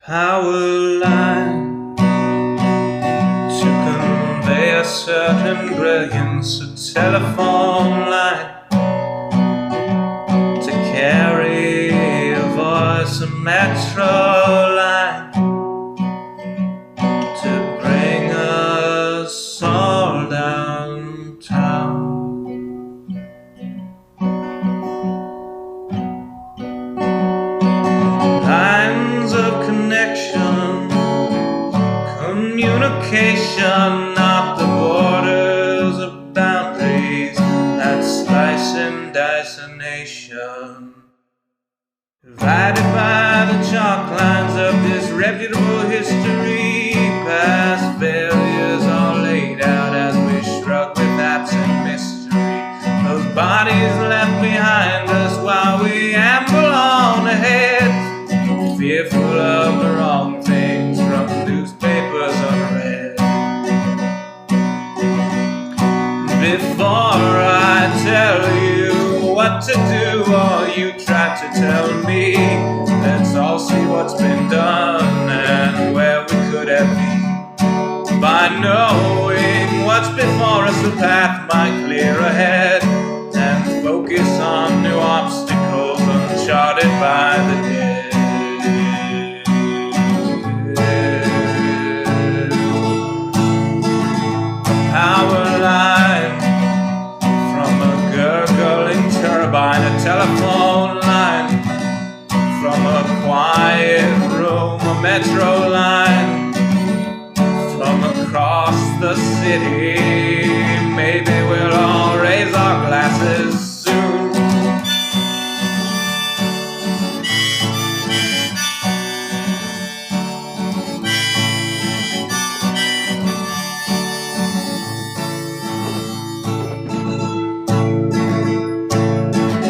power line to convey a certain brilliance, a telephone line to carry a voice, a metro line to bring us all downtown. Lines of connection, communication, not the borders of boundaries that slice and dice a nation. Divided by the chalk lines of disreputable history, past failures are laid out as we shrug with absent mystery. Those bodies left behind us while we amble on ahead, fearful of the wrong things from newspapers unread. Before I tell you what to do, or you try to tell me, let's all see what's been done and where we could have been. By knowing what's before us, the path might clear ahead, and focus on new obstacles uncharted by the dead. Power line from a gurgling turbine, a telephone line from a quiet room, a metro line from across the city. Maybe we'll all raise our glasses soon.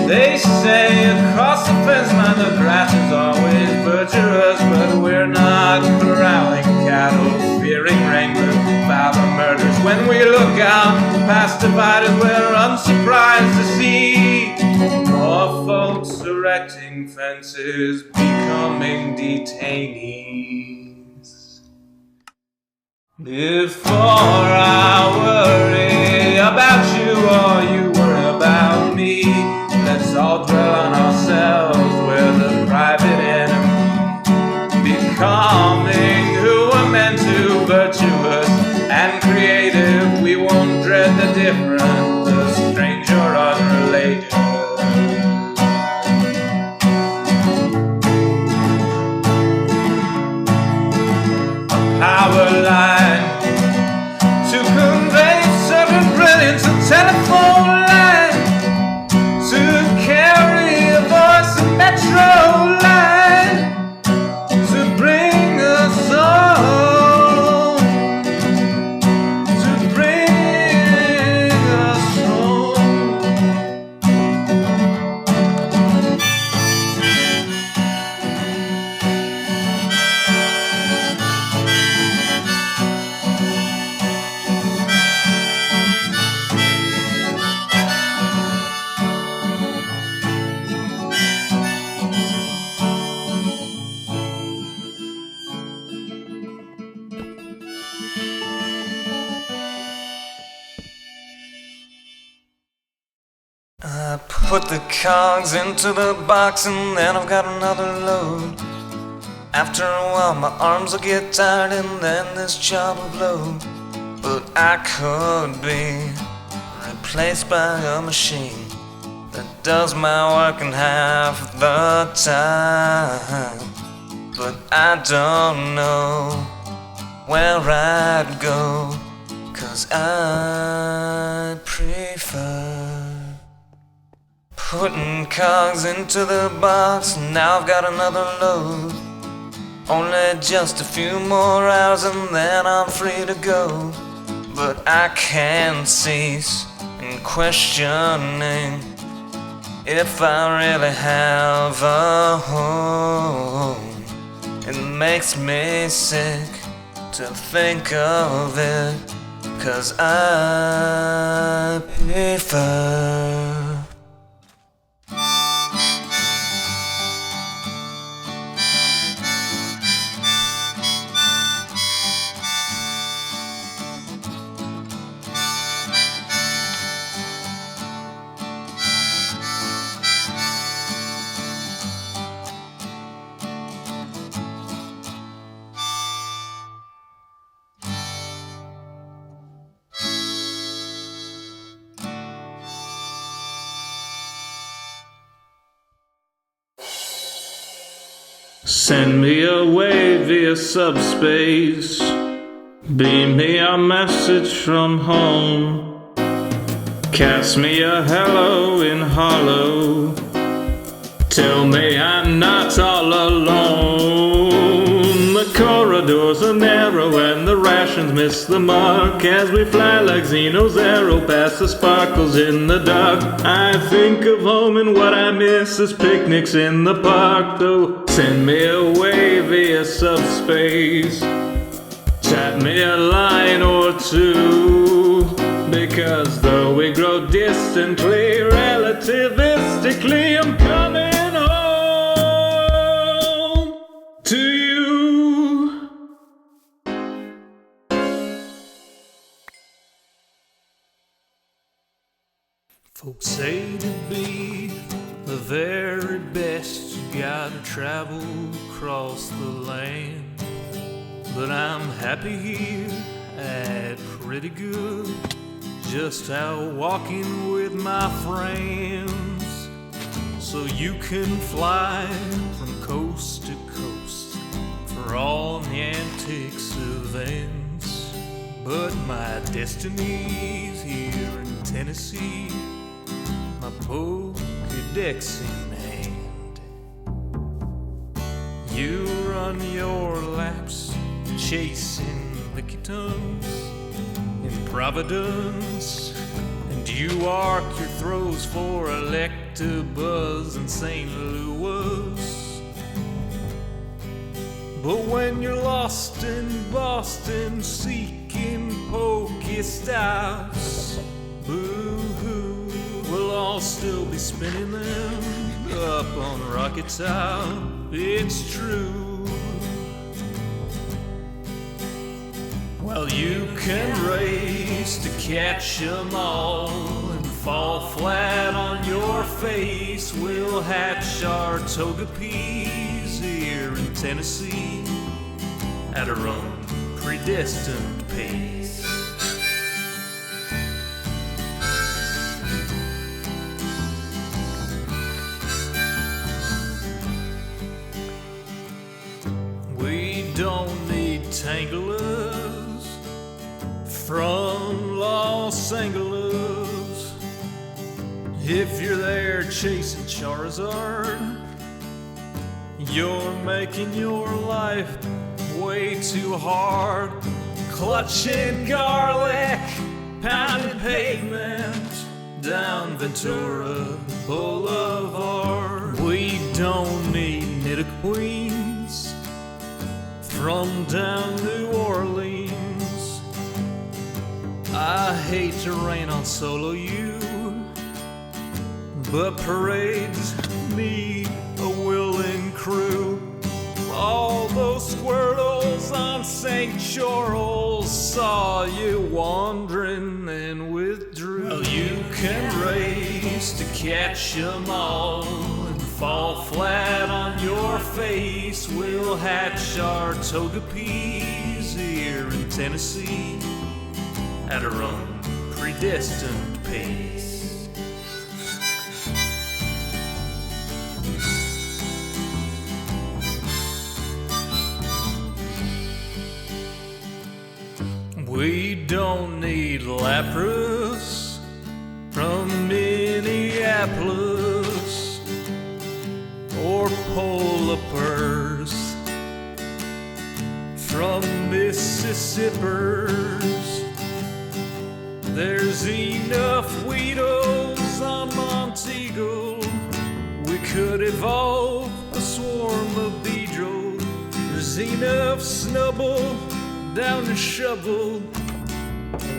They say across the fence line the grass is always verdurous, but we're not corralling cattle, fearing wranglers about the murders. When we look out past dividers, we're unsurprised to see more folks erecting fences, becoming detainees. Before I worry about you or you worry about me, let's all dwell on ourselves, we're the private enemy, becoming who we're meant to, virtuous and creative. We won't dread the different, the strange or unrelated. A power line to convey certain brilliance, a telephone line to carry a voice, a metro line to bring us home, to bring us home. I put the cogs into the box and then I've got another load. After a while my arms will get tired and then this job will blow. But I could be replaced by a machine that does my work in half the time. But I don't know where I'd go, 'cause I prefer putting cogs into the box. Now I've got another load. Only just a few more hours and then I'm free to go. But I can't cease in questioning if I really have a home. It makes me sick to think of it, 'cause I prefer Send me away via subspace. Beam me a message from home. Cast me a hello in hollow. Tell me I'm not all alone. The corridors are narrow and the rations miss the mark as we fly like Xeno's arrow past the sparkles in the dark. I think of home and what I miss is picnics in the park. Though send me away via subspace. Chat me a line or two, because though we grow distantly, relativistically, I'm coming home to you. Folks say to be the very best, you gotta travel across the land. But I'm happy here at pretty good, just out walking with my friends. So you can fly from coast to coast for all the antics events. But my destiny's here in Tennessee, my Pokédex in hand. You run your laps chasing lickitung in Providence, and you arc your throws for Electabuzz in St. Louis. But when you're lost in Boston seeking Pokestops, boo-hoo, we'll all still be spinning them up on Rocket Top. It's true. Well, you can race to catch 'em all and fall flat on your face. We'll hatch our Togepi's here in Tennessee at our own predestined pace. We don't need Tanglers from Los Angeles. If you're there chasing Charizard, you're making your life way too hard. Clutching garlic, pounding pavement down Ventura Boulevard. We don't need Nidoqueens from down New Orleans. I hate to rain on solo you, but parades need a willing crew. All those squirtles on St. Charles saw you wandering and withdrew. Well, you can race to catch 'em all and fall flat on your face. We'll hatch our Togepi's here in Tennessee at our own predestined pace. We don't need Lapras from Minneapolis or Polar Bears from Mississippi's. There's enough Weedles on Montego. We could evolve a swarm of Beedrill. There's enough Snubbull down the Shovel.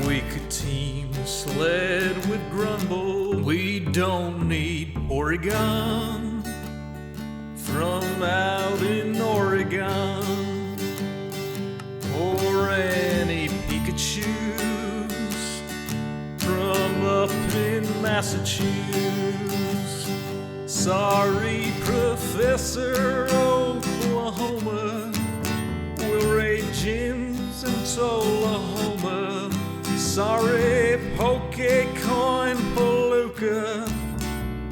We could team Sled with Grumble. We don't need Oregon from out in Oregon, or any Pikachus from up in Massachusetts. Sorry, Professor Oklahoma, we'll raid gyms in Tullahoma. Sorry, Pokecoin Palooka,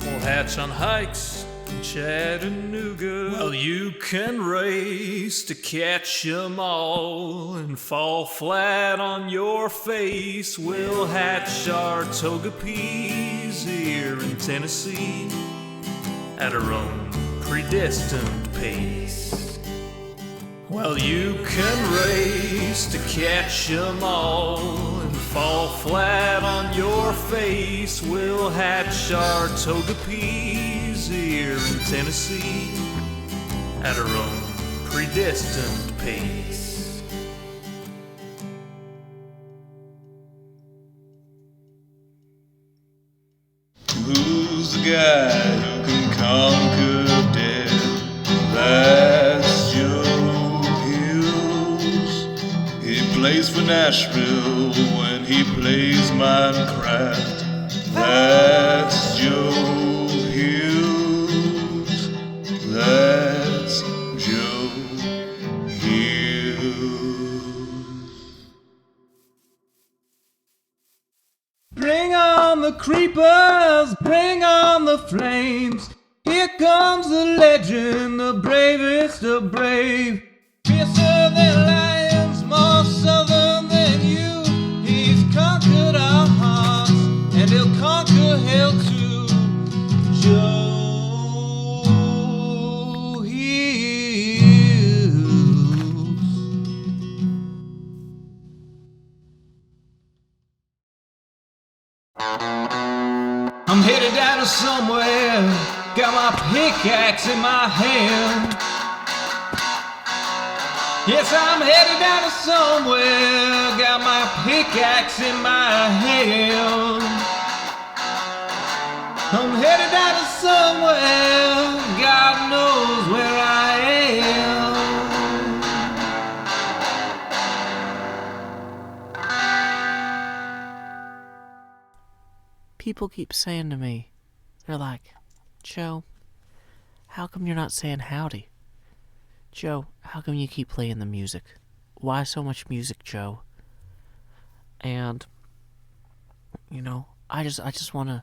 we'll hatch on hikes in Chattanooga. Well, you can race to catch 'em all and fall flat on your face. We'll hatch our toga peas here in Tennessee at our own predestined pace. Well, you can race to catch 'em all and fall flat on your face. We'll hatch our toga peas here in Tennessee at our own predestined pace. Who's the guy who can conquer death? That's Joe Hills. He plays for Nashville when he plays Minecraft. That's Joe Hills. That's Joe Hills. Bring on the creepers, bring on the flames. Here comes the legend, the bravest of brave. Fiercer than lions, more southern than you. He's conquered our hearts, and he'll conquer hell too. Joe Hills. I'm headed down to somewhere, got my pickaxe in my hand. Yes, I'm headed down to somewhere, got my pickaxe in my hand. I'm headed down to somewhere, God knows where I am. People keep saying to me, they're like, Joe, how come you're not saying howdy? Joe, how come you keep playing the music? Why so much music, Joe? And, you know, I just wanna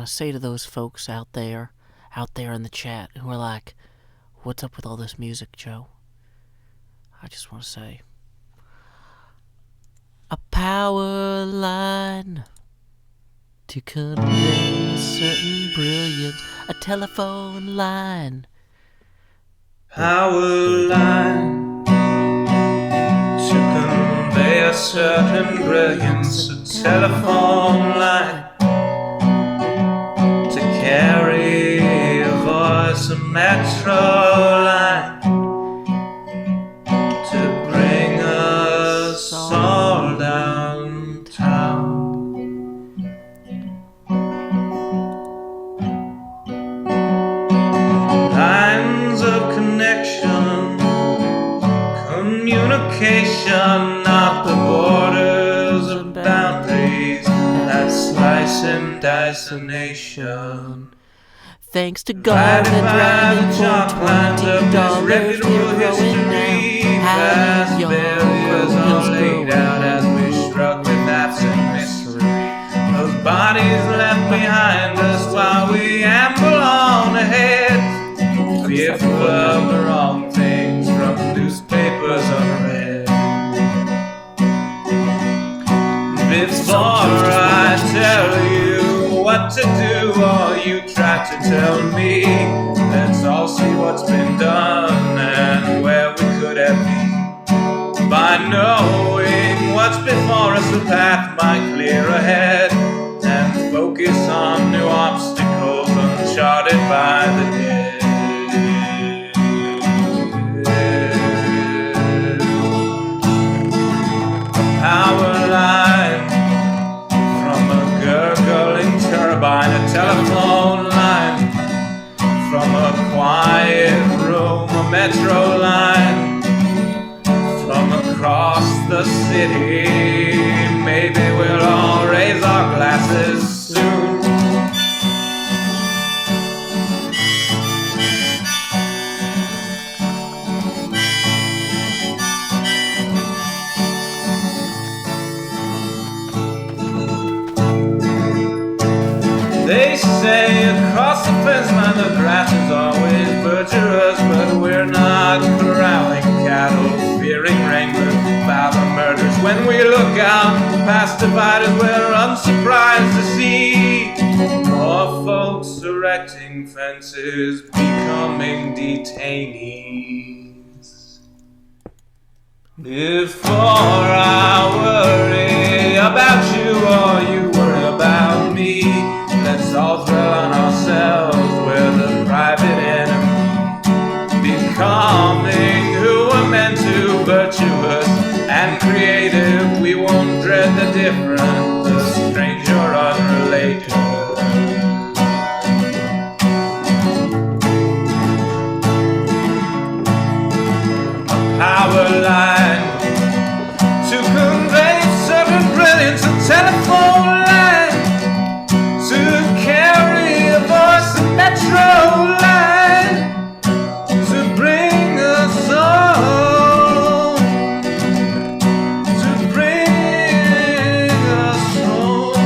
say to those folks out there in the chat who are like, what's up with all this music, Joe? I just wanna say, a power line to convey a certain brilliance, a telephone line. Power line to convey a certain brilliance, a telephone line to carry a voice, a metro line to bring us all downtown. Lines of connection, communication, not the borders of boundaries that slice and dice a nation. Thanks to God and Dragon for $20 we're growing now. How young barriers are laid out as we shrug with absent mystery. Those bodies left behind us while we amble on ahead, fearful of the wrong things from newspapers unread. Before I tell you what to do or you try to tell me, let's all see what's been done and where we could have been. By knowing what's before us, the path might clear ahead and focus on new obstacles uncharted by the dead. Power line from a gurgling turbine, a telephone line from a quiet room, a metro line from across the city. Maybe we'll all raise our glasses soon. They say across across the fence line, the grass is always butcherous, but we're not corralling cattle, fearing wranglers, violent murders. When we look out past dividers, we're unsurprised to see more folks erecting fences, becoming detainees. Before I worry about you or you worry about me, let's all dwell on ourselves, we're the private enemy, becoming who we're meant to, virtuous and creative. We won't dread the different, the strange or unrelated. Power line to convey certain brilliance, a telephone line to carry a voice, a metro line to bring us home, to bring us home.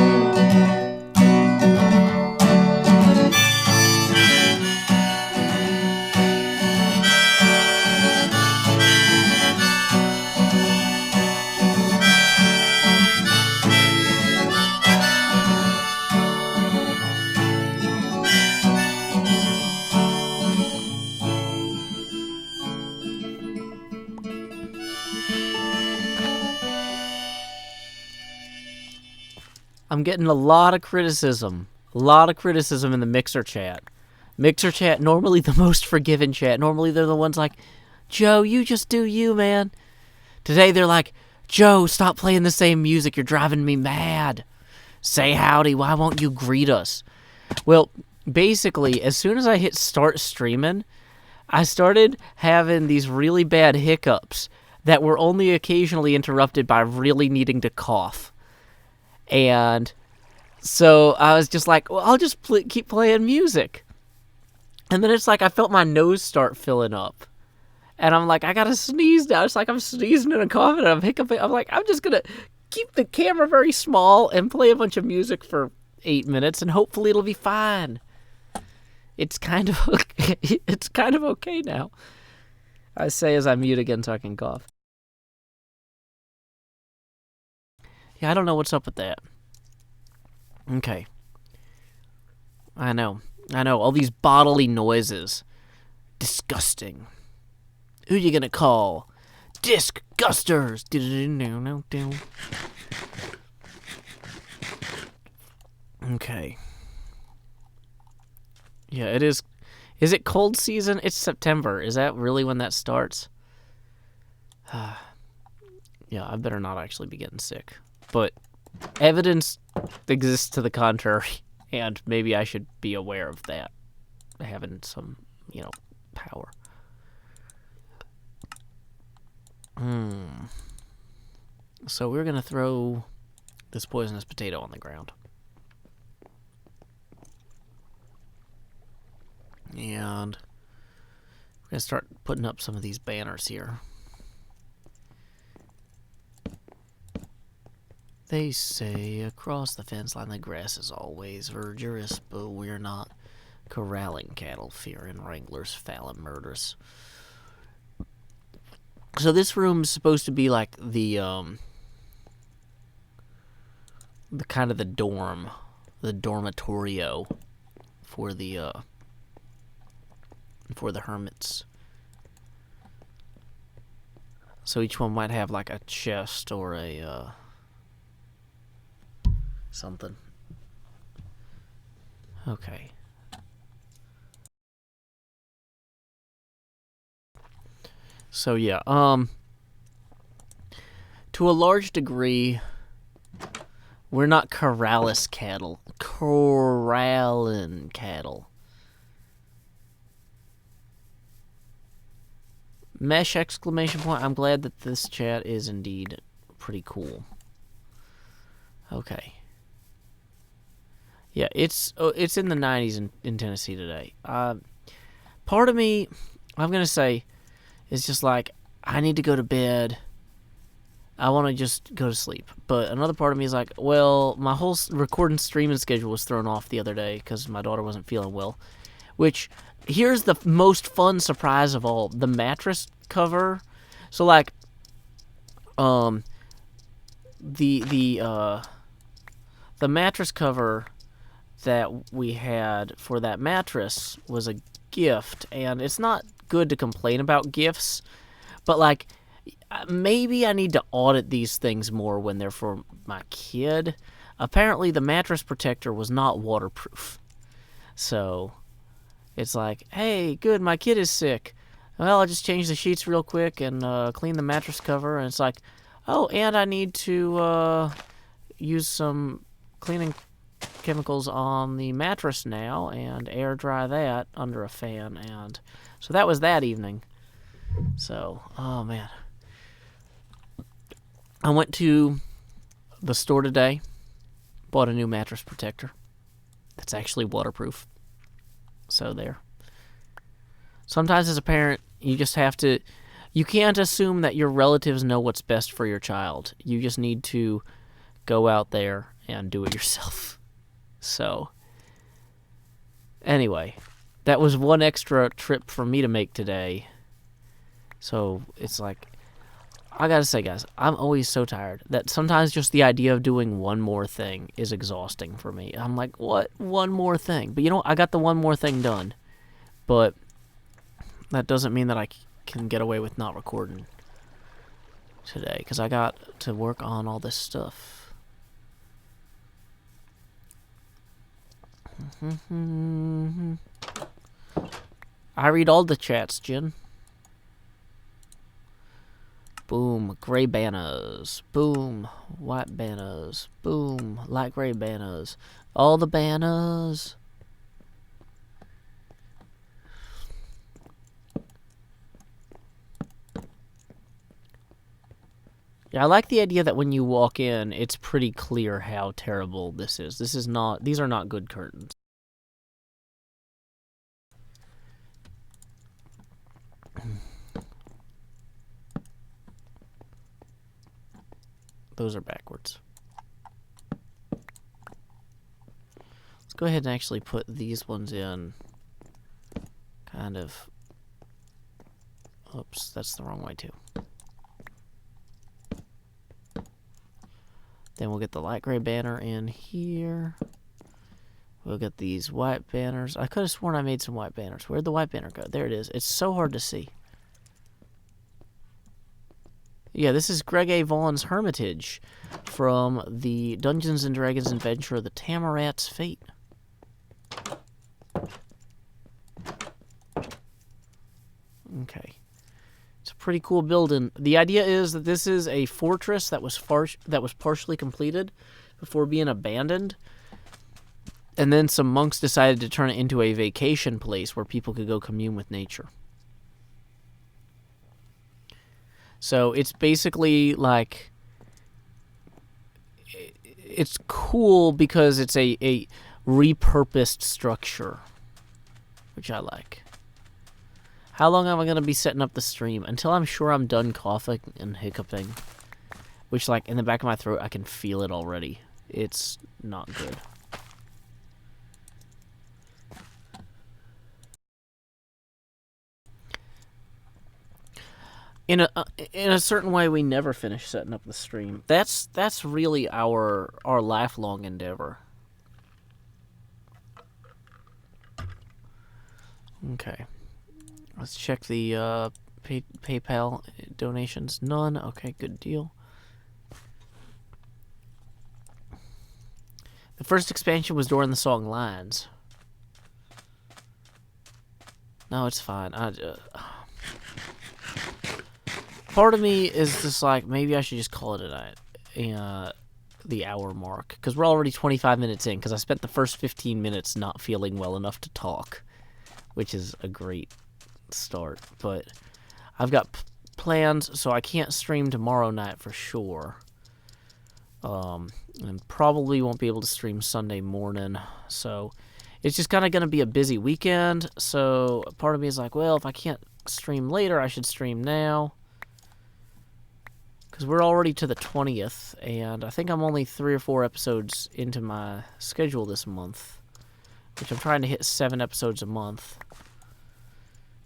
I'm getting a lot of criticism. A lot of criticism in the Mixer chat. Mixer chat, normally the most forgiving chat. Normally they're the ones like, Joe, you just do you, man. Today they're like, Joe, stop playing the same music. You're driving me mad. Say howdy. Why won't you greet us? Well, basically, as soon as I hit start streaming, I started having these really bad hiccups that were only occasionally interrupted by really needing to cough. And so I was just like, well, I'll just keep playing music. And then it's like I felt my nose start filling up. And I'm like, I gotta sneeze now. It's like I'm sneezing and I'm coughing and I'm hiccuping. I'm like, I'm just gonna keep the camera very small and play a bunch of music for 8 minutes and hopefully it'll be fine. It's kind of okay. It's kind of okay now. I say as I mute again so I can cough. Yeah, I don't know what's up with that. Okay. I know. All these bodily noises. Disgusting. Who you gonna call? Disgusters. Okay. Yeah, it is. Is it cold season? It's September. Is that really when that starts? Yeah, I better not actually be getting sick. But evidence exists to the contrary, and maybe I should be aware of that. Having some, power. So we're going to throw this poisonous potato on the ground. And we're going to start putting up some of these banners here. They say across the fence line the grass is always verdurous, but we're not corralling cattle, fearing wranglers, fallon murders. So this room is supposed to be like the kind of the dorm, the dormitorio for the hermits. So each one might have like a chest or a something. Okay. So yeah, to a large degree, we're not corralling cattle. Corralling cattle. Mesh exclamation point. I'm glad that this chat is indeed pretty cool. Okay. Yeah, it's in the 90s in Tennessee today. Part of me, I'm going to say, is just like, I need to go to bed. I want to just go to sleep. But another part of me is like, well, my whole recording streaming schedule was thrown off the other day because my daughter wasn't feeling well. Which, here's the most fun surprise of all: the mattress cover. So like, the mattress cover that we had for that mattress was a gift, and it's not good to complain about gifts, but like, maybe I need to audit these things more when they're for my kid. Apparently, the mattress protector was not waterproof. So, it's like, hey, good, my kid is sick. Well, I'll just change the sheets real quick and clean the mattress cover. And it's like, oh, and I need to use some cleaning chemicals on the mattress now and air dry that under a fan. And so that was that evening. So, oh, man. I went to the store today, bought a new mattress protector that's actually waterproof. So there. Sometimes as a parent, you just have to... You can't assume that your relatives know what's best for your child. You just need to go out there and do it yourself. So, anyway, that was one extra trip for me to make today. So, it's like... I gotta say, guys, I'm always so tired that sometimes just the idea of doing one more thing is exhausting for me. I'm like, what? One more thing? But you know what? I got the one more thing done. But that doesn't mean that I can get away with not recording today, because I got to work on all this stuff. I read all the chats, Jen. Boom, gray banners. Boom, white banners. Boom, light gray banners. All the banners. Yeah, I like the idea that when you walk in, it's pretty clear how terrible this is. These are not good curtains. Those are backwards. Let's go ahead and actually put these ones in. Kind of. Oops, that's the wrong way too. Then we'll get the light gray banner in here. We'll get these white banners. I could have sworn I made some white banners. Where'd the white banner go? There it is. It's so hard to see. Yeah, this is Greg A. Vaughan's Hermitage from the Dungeons & Dragons adventure, The Tamarat's Fate. Okay. It's a pretty cool building. The idea is that this is a fortress that was partially completed before being abandoned. And then some monks decided to turn it into a vacation place where people could go commune with nature. So it's basically like, it's cool because it's a repurposed structure, which I like. How long am I going to be setting up the stream? Until I'm sure I'm done coughing and hiccuping, which, like, in the back of my throat, I can feel it already. It's not good. In a certain way, we never finish setting up the stream. That's really our lifelong endeavor. Okay, let's check the PayPal donations. None. Okay, good deal. The first expansion was during the song Lines. No, it's fine. Part of me is just like, maybe I should just call it a night. The hour mark. Because we're already 25 minutes in. Because I spent the first 15 minutes not feeling well enough to talk. Which is a great start. But I've got plans, so I can't stream tomorrow night for sure. And probably won't be able to stream Sunday morning. So it's just kind of going to be a busy weekend. So part of me is like, well, if I can't stream later, I should stream now. Because we're already to the 20th, and I think I'm only 3 or 4 episodes into my schedule this month, which I'm trying to hit 7 episodes a month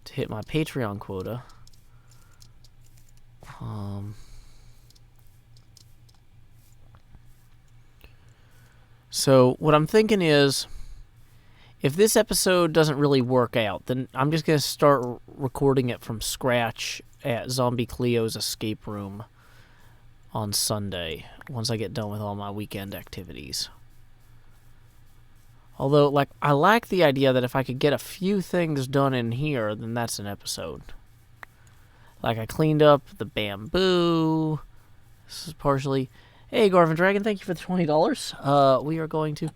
to hit my Patreon quota. So what I'm thinking is, if this episode doesn't really work out, then I'm just going to start recording it from scratch at Zombie Cleo's escape room on Sunday, once I get done with all my weekend activities. Although, like, I like the idea that if I could get a few things done in here, then that's an episode. Like, I cleaned up the bamboo. This is partially... Hey, Garvin Dragon, thank you for the $20. We are going to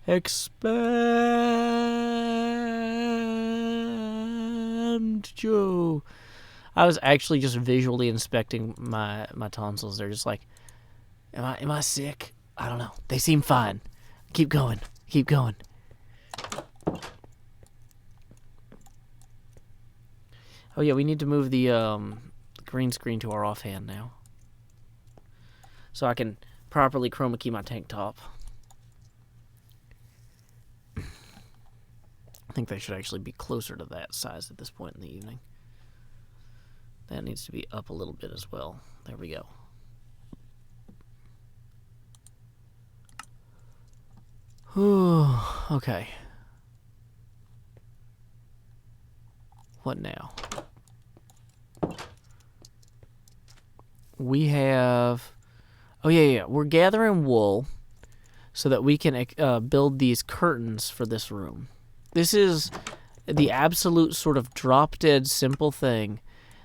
expand Joe. I was actually just visually inspecting my tonsils. They're just like, am I sick? I don't know. They seem fine. Keep going. Keep going. Oh yeah, we need to move the green screen to our offhand now, so I can properly chroma key my tank top. I think they should actually be closer to that size at this point in the evening. That needs to be up a little bit as well. There we go. Okay. What now? We have... Oh, yeah. We're gathering wool so that we can build these curtains for this room. This is the absolute sort of drop-dead simple thing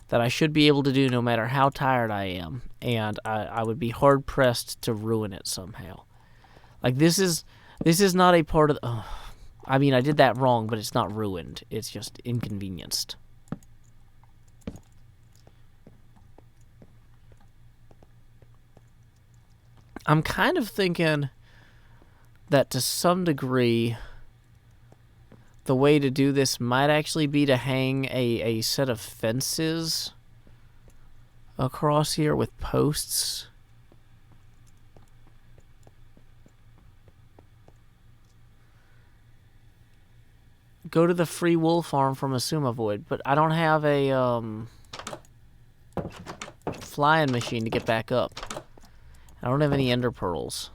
that I should be able to do no matter how tired I am, and I would be hard-pressed to ruin it somehow. Like, this is not a part of... I mean, I did that wrong, but it's not ruined. It's just inconvenienced. I'm kind of thinking that to some degree, the way to do this might actually be to hang a set of fences across here with posts. Go to the free wool farm from Asuma Void, but I don't have a flying machine to get back up. I don't have any ender pearls.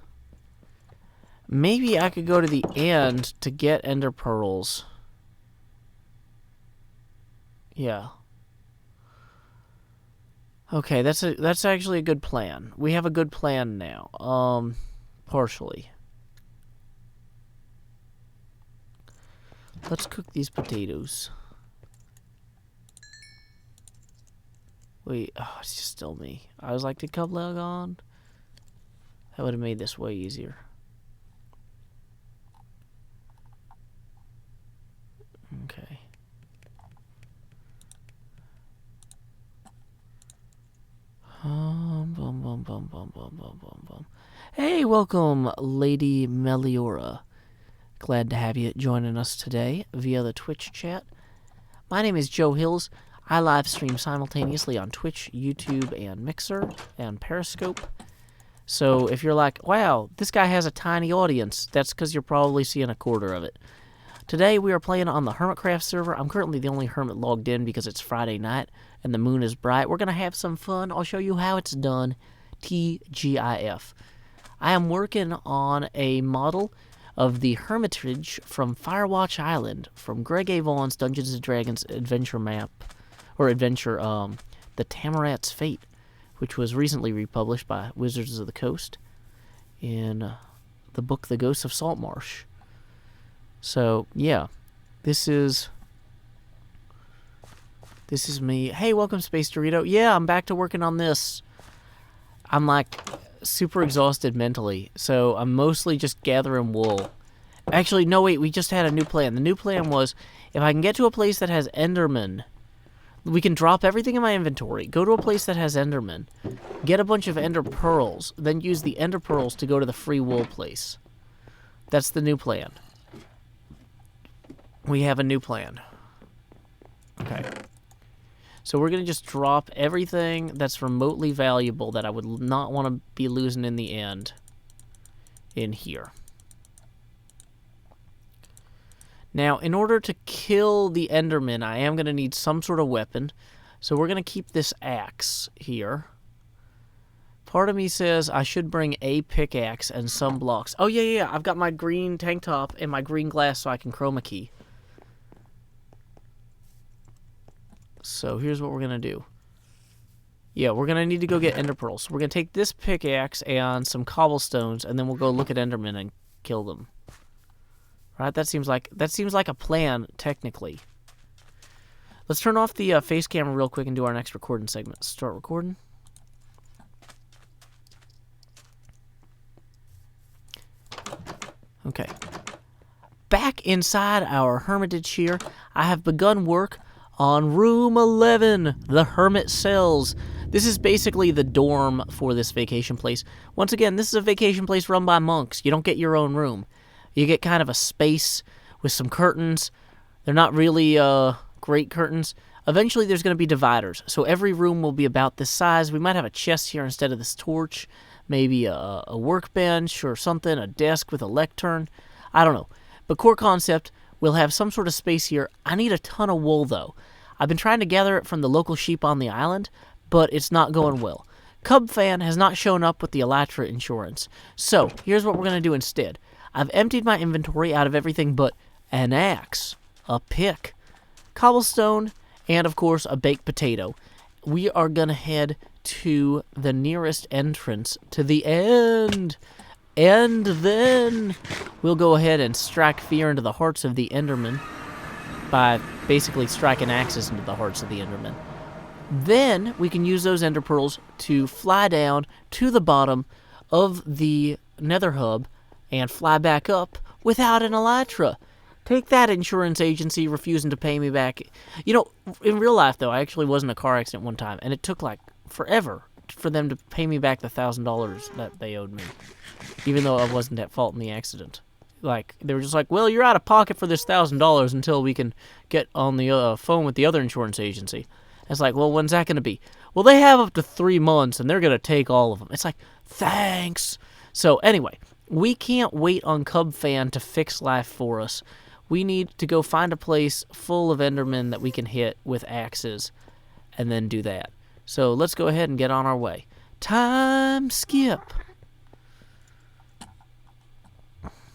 Maybe I could go to the end to get ender pearls. Yeah. Okay, that's actually a good plan. We have a good plan now. Partially. Let's cook these potatoes. Wait, oh, it's just still me. I was like, did Cub log on? That would have made this way easier. Okay. Bum, bum, bum, bum, bum, bum, bum. Hey, welcome, Lady Meliora. Glad to have you joining us today via the Twitch chat. My name is Joe Hills. I live stream simultaneously on Twitch, YouTube, and Mixer, and Periscope. So if you're like, wow, this guy has a tiny audience, that's because you're probably seeing a quarter of it. Today we are playing on the Hermitcraft server. I'm currently the only hermit logged in because it's Friday night and the moon is bright. We're going to have some fun. I'll show you how it's done. TGIF. I am working on a model of the Hermitage from Firewatch Island from Greg A. Vaughan's Dungeons & Dragons adventure map, or adventure, The Tamarat's Fate, which was recently republished by Wizards of the Coast in the book The Ghosts of Saltmarsh. So, yeah, this is me. Hey, welcome, Space Dorito. Yeah, I'm back to working on this. I'm, like, super exhausted mentally, so I'm mostly just gathering wool. Actually, no, wait, we just had a new plan. The new plan was, if I can get to a place that has Enderman, we can drop everything in my inventory, go to a place that has Enderman, get a bunch of Ender Pearls, then use the Ender Pearls to go to the free wool place. That's the new plan. We have a new plan. Okay. So we're going to just drop everything that's remotely valuable that I would not want to be losing in the end in here. Now, in order to kill the Enderman, I am going to need some sort of weapon. So we're going to keep this axe here. Part of me says I should bring a pickaxe and some blocks. Oh, yeah. I've got my green tank top and my green glass so I can chroma key. So here's what we're going to do. Yeah, we're going to need to go get ender pearls. So we're going to take this pickaxe and some cobblestones, and then we'll go look at Endermen and kill them. Right? That seems like a plan, technically. Let's turn off the face camera real quick and do our next recording segment. Start recording. Okay. Back inside our hermitage here, I have begun work on room 11, the Hermit Cells. This is basically the dorm for this vacation place. Once again, this is a vacation place run by monks. You don't get your own room. You get kind of a space with some curtains. They're not really great curtains. Eventually, there's going to be dividers. So every room will be about this size. We might have a chest here instead of this torch. Maybe a workbench or something, a desk with a lectern. I don't know. But core concept, we'll have some sort of space here. I need a ton of wool, though. I've been trying to gather it from the local sheep on the island, but it's not going well. Cubfan has not shown up with the Elytra insurance. So, here's what we're going to do instead. I've emptied my inventory out of everything but an axe, a pick, cobblestone, and, of course, a baked potato. We are going to head to the nearest entrance to the end. And then we'll go ahead and strike fear into the hearts of the Endermen by basically striking axes into the hearts of the Endermen. Then we can use those Ender Pearls to fly down to the bottom of the Nether Hub and fly back up without an Elytra. Take that, insurance agency refusing to pay me back. You know, in real life, though, I actually was in a car accident one time, and it took, like, forever for them to pay me back the $1,000 that they owed me, even though I wasn't at fault in the accident. Like, they were just like, well, you're out of pocket for this $1,000 until we can get on the phone with the other insurance agency. It's like, well, when's that going to be? Well, they have up to 3 months, and they're going to take all of them. It's like, thanks. So, anyway, we can't wait on Cubfan to fix life for us. We need to go find a place full of Endermen that we can hit with axes, and then do that. So, let's go ahead and get on our way. Time skip.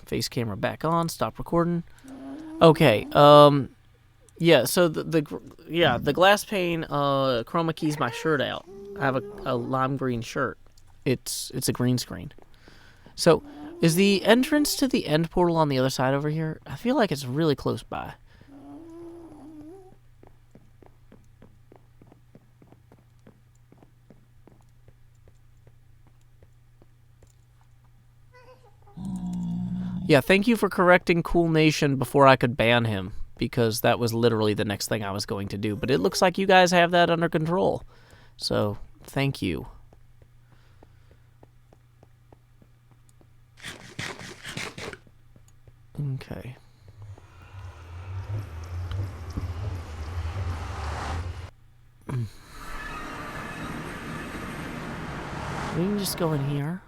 Face camera back on. Stop recording. Okay. Yeah. So the glass pane chroma keys my shirt out. I have a lime green shirt. It's a green screen. So is the entrance to the end portal on the other side over here? I feel like it's really close by. Yeah, thank you for correcting Cool Nation before I could ban him, because that was literally the next thing I was going to do. But it looks like you guys have that under control. So, thank you. Okay. We can just go in here.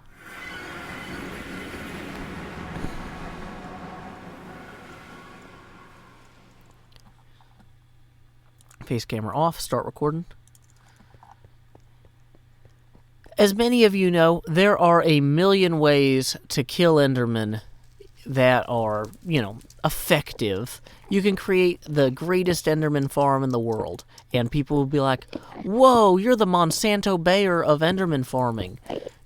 Face camera off, start recording. As many of you know, there are a million ways to kill Endermen that are, effective. You can create the greatest Enderman farm in the world, and people will be like, whoa, you're the Monsanto Bayer of Enderman farming.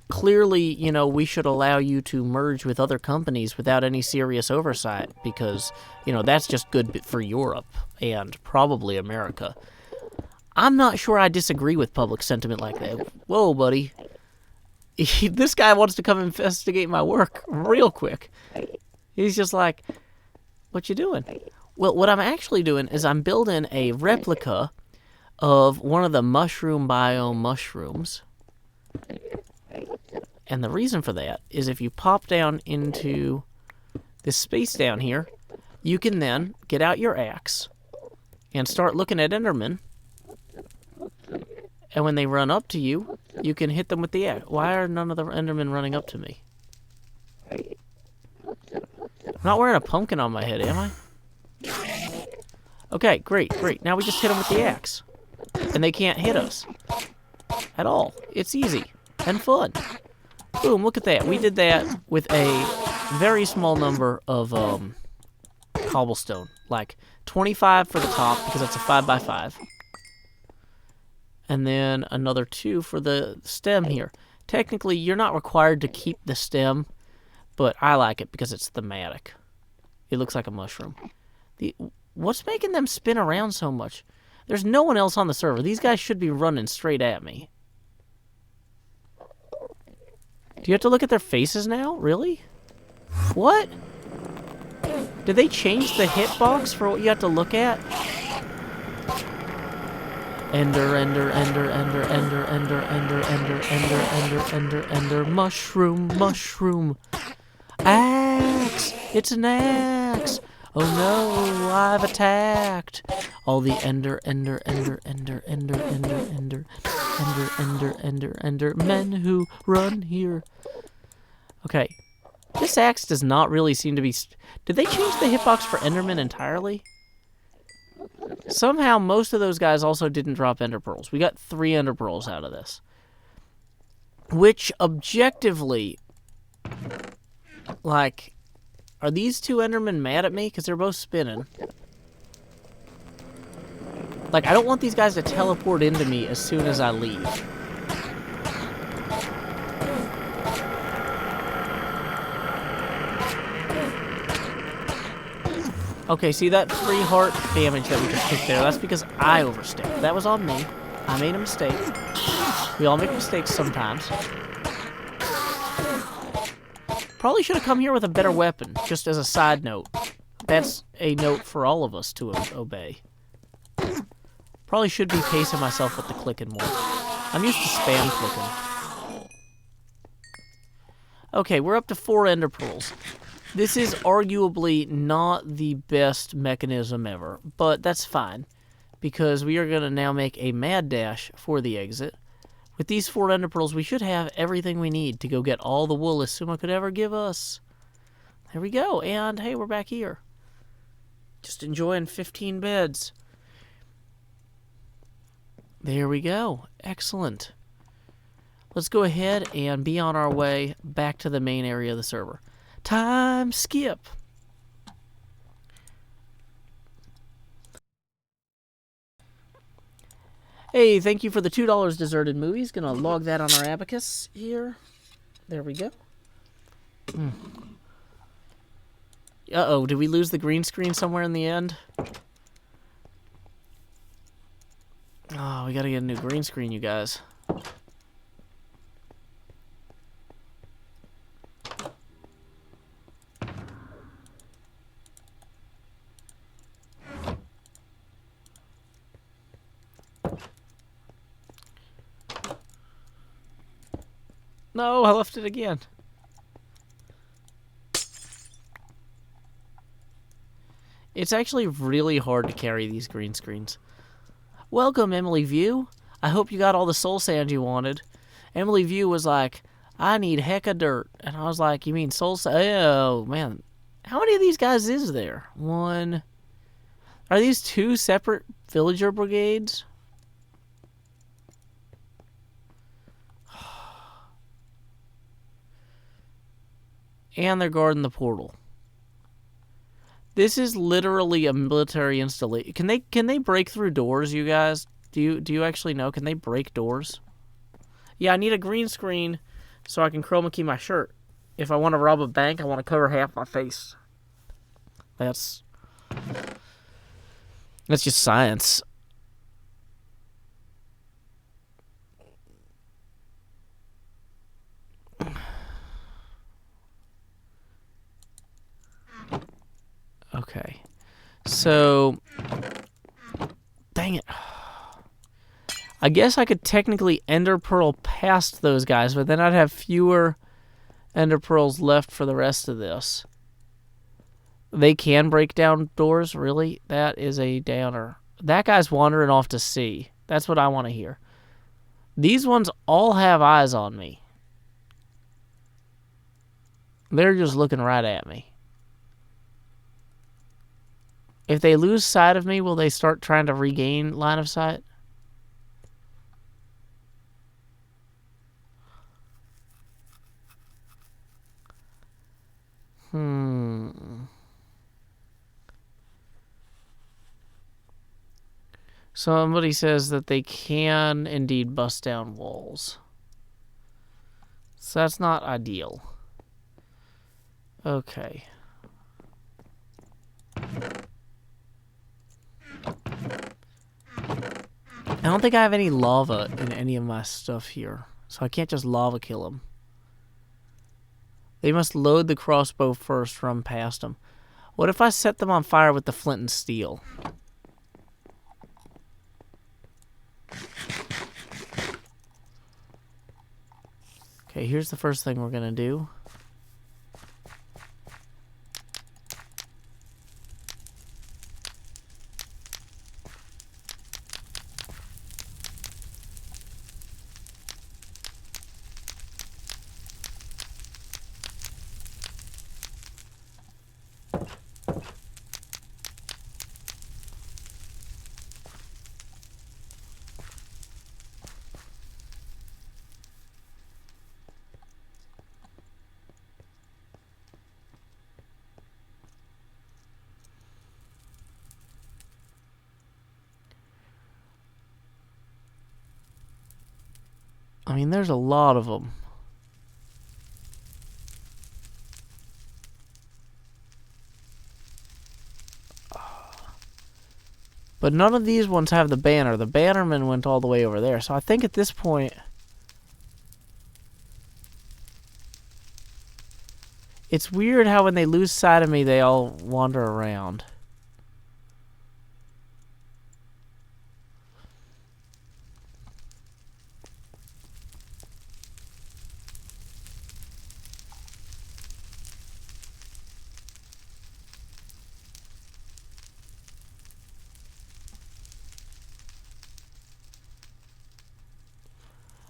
Clearly, we should allow you to merge with other companies without any serious oversight, because, that's just good for Europe and probably America. I'm not sure I disagree with public sentiment like that. Whoa, buddy. This guy wants to come investigate my work real quick. He's just like, what you doing? Well, what I'm actually doing is I'm building a replica of one of the mushroom biome mushrooms. And the reason for that is if you pop down into this space down here, you can then get out your axe and start looking at Endermen And when they run up to you, you can hit them with the axe. Why are none of the Endermen running up to me? I'm not wearing a pumpkin on my head, am I? Okay, great. Now we just hit them with the axe. And they can't hit us. At all. It's easy. And fun. Boom, look at that. We did that with a very small number of cobblestone. Like 25 for the top, because that's a 5x5. And then another 2 for the stem here. Technically, you're not required to keep the stem, but I like it because it's thematic. It looks like a mushroom. What's making them spin around so much? There's no one else on the server. These guys should be running straight at me. Do you have to look at their faces now? Really? What? Did they change the hitbox for what you have to look at? Ender, mushroom. Axe! It's an axe! Oh no, I've attacked! All the ender men who run here. Okay. This axe does not really seem to be... Did they change the hitbox for Endermen entirely? Somehow, most of those guys also didn't drop Ender Pearls. We got 3 Ender Pearls out of this. Which, objectively... Like... Are these 2 Endermen mad at me? Because they're both spinning. Like, I don't want these guys to teleport into me as soon as I leave. Okay, see that 3 heart damage that we just took there? That's because I overstepped. That was on me. I made a mistake. We all make mistakes sometimes. Probably should have come here with a better weapon, just as a side note. That's a note for all of us to obey. Probably should be pacing myself with the clicking more. I'm used to spam clicking. Okay, we're up to 4 Ender Pearls. This is arguably not the best mechanism ever, but that's fine, because we are going to now make a mad dash for the exit. With these 4 Ender Pearls, we should have everything we need to go get all the wool Asuma could ever give us. There we go, and hey, we're back here. Just enjoying 15 beds. There we go. Excellent. Let's go ahead and be on our way back to the main area of the server. Time skip. Hey, thank you for the $2 deserted movies. Gonna log that on our abacus here. There we go. Uh-oh, did we lose the green screen somewhere in the end? Oh, we gotta get a new green screen, you guys. No, I left it again. It's actually really hard to carry these green screens. Welcome, Emily View. I hope you got all the soul sand you wanted. Emily View was like, I need hecka dirt. And I was like, you mean soul sand? Oh, man. How many of these guys is there? 1. Are these 2 separate villager brigades? And they're guarding the portal. This is literally a military installation. Can they break through doors, you guys? Do you actually know? Can they break doors? Yeah, I need a green screen so I can chroma key my shirt. If I want to rob a bank, I want to cover half my face. That's just science. Okay. So, dang it. I guess I could technically Ender Pearl past those guys, but then I'd have fewer Ender Pearls left for the rest of this. They can break down doors? Really? That is a downer. That guy's wandering off to sea. That's what I want to hear. These ones all have eyes on me. They're just looking right at me. If they lose sight of me, will they start trying to regain line of sight? Somebody says that they can indeed bust down walls. So that's not ideal. Okay. I don't think I have any lava in any of my stuff here, so I can't just lava kill them. They must load the crossbow first, run past them. What if I set them on fire with the flint and steel? Okay, here's the first thing we're gonna do. I mean, there's a lot of them. But none of these ones have the banner. The bannerman went all the way over there. So I think at this point... It's weird how when they lose sight of me, they all wander around.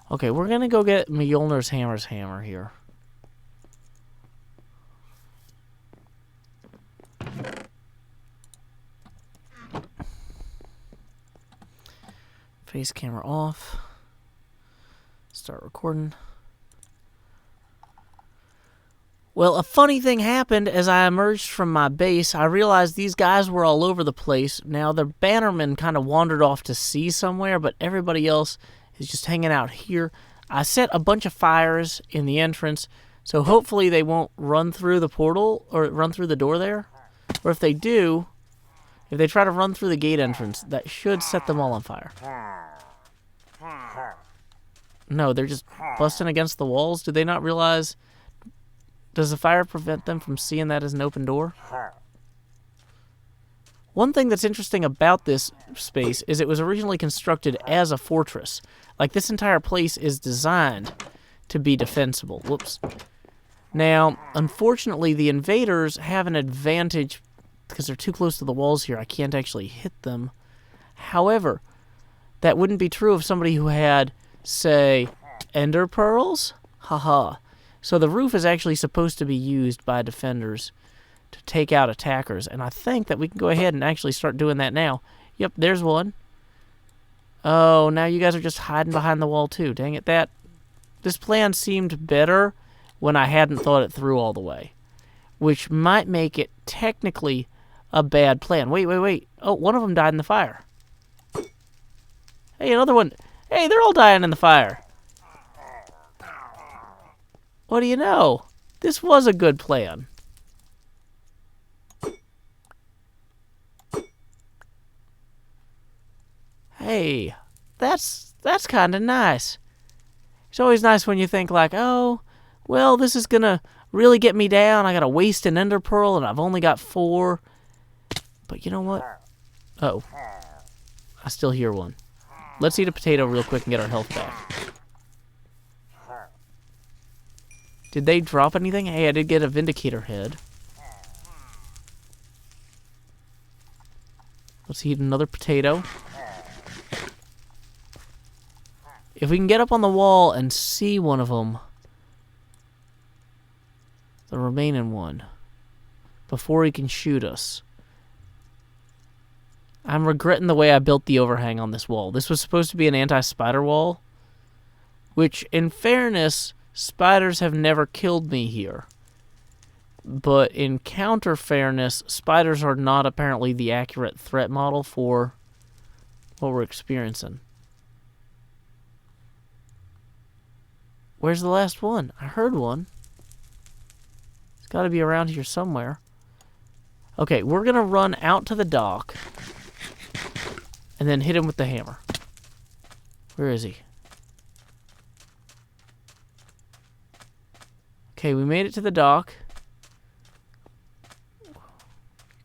Okay, we're gonna go get Mjolnir's hammer here. Face camera off. Start recording. Well, a funny thing happened as I emerged from my base. I realized these guys were all over the place. Now, the bannerman kind of wandered off to sea somewhere, but everybody else is just hanging out here. I set a bunch of fires in the entrance, so hopefully they won't run through the portal or run through the door there. Or if they do, if they try to run through the gate entrance, that should set them all on fire. No, they're just busting against the walls. Do they not realize... Does the fire prevent them from seeing that as an open door? One thing that's interesting about this space is it was originally constructed as a fortress. Like, this entire place is designed to be defensible. Whoops. Now, unfortunately, the invaders have an advantage because they're too close to the walls here. I can't actually hit them. However, that wouldn't be true of somebody who had, say, ender pearls. Haha. So the roof is actually supposed to be used by defenders to take out attackers, and I think that we can go ahead and actually start doing that now. Yep, there's one. Oh, now you guys are just hiding behind the wall too. Dang it, this plan seemed better when I hadn't thought it through all the way, which might make it technically a bad plan. Wait. Oh, one of them died in the fire. Hey, another one. Hey, they're all dying in the fire. What do you know? This was a good plan. Hey, that's kind of nice. It's always nice when you think like, oh, well, this is gonna really get me down. I gotta waste an ender pearl, and I've only got 4. But you know what? Uh-oh. I still hear one. Let's eat a potato real quick and get our health back. Did they drop anything? Hey, I did get a Vindicator head. Let's eat another potato. If we can get up on the wall and see one of them, the remaining one, before he can shoot us. I'm regretting the way I built the overhang on this wall. This was supposed to be an anti-spider wall, which, in fairness, spiders have never killed me here. But in counter-fairness, spiders are not apparently the accurate threat model for what we're experiencing. Where's the last one? I heard one. It's got to be around here somewhere. Okay, we're going to run out to the dock and then hit him with the hammer. Where is he? Okay, we made it to the dock.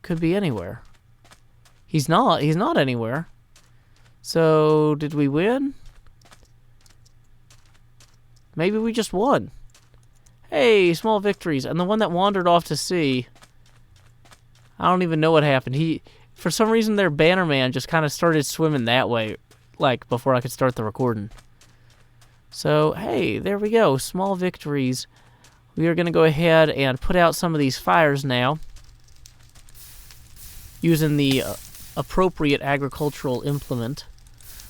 Could be anywhere. He's not anywhere. So, did we win? Maybe we just won. Hey, small victories. And the one that wandered off to sea, I don't even know what happened. For some reason, their bannerman just kind of started swimming that way, like, before I could start the recording. So, hey, there we go. Small victories. We are going to go ahead and put out some of these fires now, using the appropriate agricultural implement.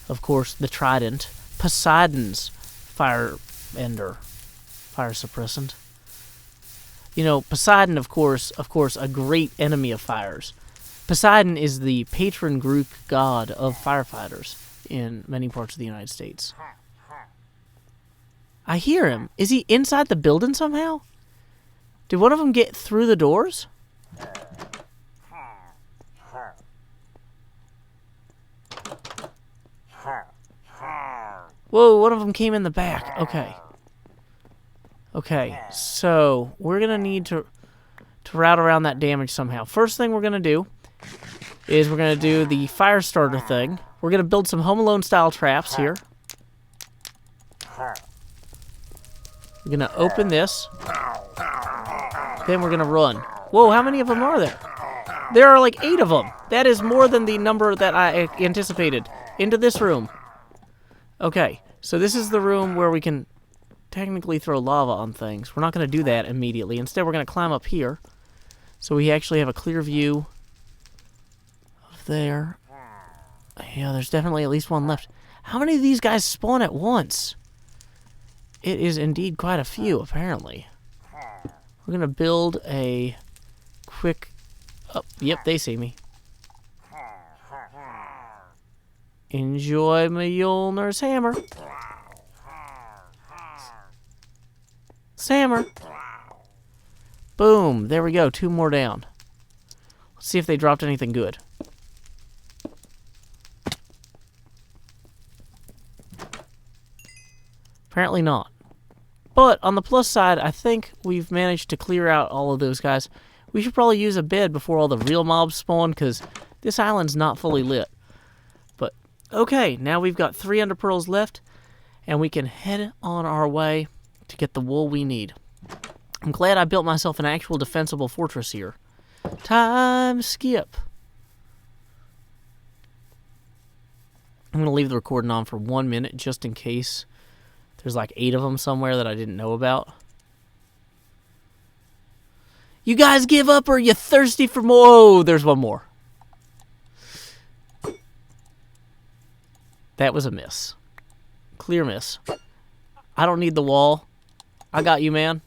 Of course, the trident. Poseidon's fire ender. Fire suppressant. You know, Poseidon, of course, a great enemy of fires. Poseidon is the patron Greek god of firefighters in many parts of the United States. I hear him. Is he inside the building somehow? Did one of them get through the doors? Whoa, one of them came in the back. Okay. Okay, so we're going to need to route around that damage somehow. First thing we're going to do is we're going to do the fire starter thing. We're going to build some Home Alone style traps here. We're going to open this. Then we're going to run. Whoa, how many of them are there? There are like 8 of them. That is more than the number that I anticipated. Into this room. Okay, so this is the room where we can technically throw lava on things. We're not going to do that immediately. Instead, we're going to climb up here. So we actually have a clear view of there. Yeah, there's definitely at least one left. How many of these guys spawn at once? It is indeed quite a few, apparently. We're going to build a quick... Oh, yep, they see me. Enjoy Mjolnir's hammer. Hammer. Boom. There we go. 2 more down. Let's see if they dropped anything good. Apparently not. But on the plus side, I think we've managed to clear out all of those guys. We should probably use a bed before all the real mobs spawn, because this island's not fully lit. But, okay, now we've got 3 ender pearls left, and we can head on our way to get the wool we need. I'm glad I built myself an actual defensible fortress here. Time skip. I'm going to leave the recording on for 1 minute just in case there's like 8 of them somewhere that I didn't know about. You guys give up or are you thirsty for more? Oh, there's one more. That was a miss. Clear miss. I don't need the wall. I got you, man.